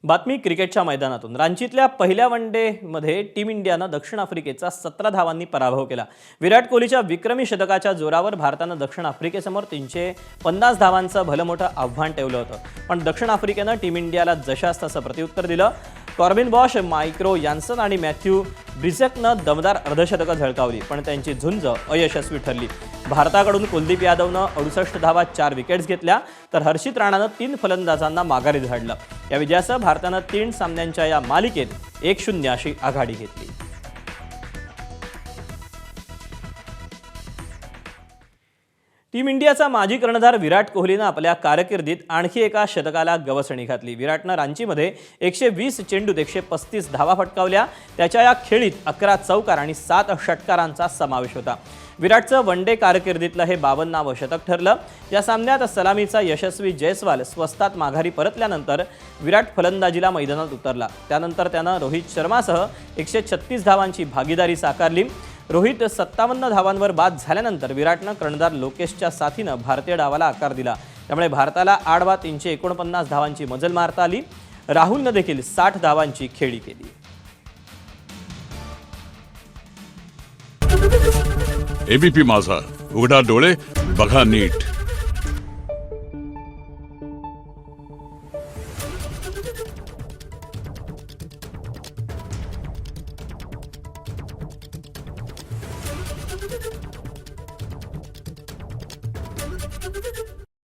बातमी क्रिकेटच्या मैदानातून रांचीतल्या पहिल्या वनडेमध्ये टीम इंडियानं दक्षिण आफ्रिकेचा 17 धावांनी पराभव केला। विराट कोहलीच्या विक्रमी शतकाच्या जोरावर भारतानं दक्षिण आफ्रिकेसमोर 350 धावांचं भलं मोठं आव्हान ठेवलं होतं, पण दक्षिण आफ्रिकेनं टीम इंडियाला जशास तसं प्रत्युत्तर दिलं। कॉर्बिन बॉश, मायक्रो यान्सन आणि मॅथ्यू ब्रिझेकनं दमदार अर्धशतकं झळकावली, पण त्यांची झुंज अयशस्वी ठरली। भारताकडून कुलदीप यादवनं 68 धावा 4 विकेट्स घेतल्या, तर हर्षित राणानं 3 फलंदाजांना माघारी धाडलं। या विजयासह भारतानं 3 सामन्यांच्या या मालिकेत 1-0 अशी आघाडी घेतली। टीम इंडियाचा माजी कर्णधार विराट कोहलीनं आपल्या कारकिर्दीत आणखी एका शतकाला गवसणी घातली। विराटनं रांचीमध्ये 120 चेंडूत 135 धावा फटकावल्या। त्याच्या या खेळीत 11 चौकार आणि 7 षटकारांचा समावेश होता। विराटचं वनडे कारकिर्दीतलं हे 52वे शतक ठरलं। या सामन्यात सलामीचा यशस्वी जयस्वाल स्वस्तात माघारी परतल्यानंतर विराट फलंदाजीला मैदानात उतरला। त्यानंतर त्यानं रोहित शर्मासह 136 धावांची भागीदारी साकारली। रोहित 57 धावांवर बाद झाल्यानंतर विराटनं कर्णधार लोकेशच्या साथीनं भारतीय डावाला आकार दिला। त्यामुळे भारताला आडवा 349 धावांची मजल मारता आली। राहुलनं देखील 60 धावांची खेळी केली। एबीपी माझा, उघडा डोळे बघा नीट।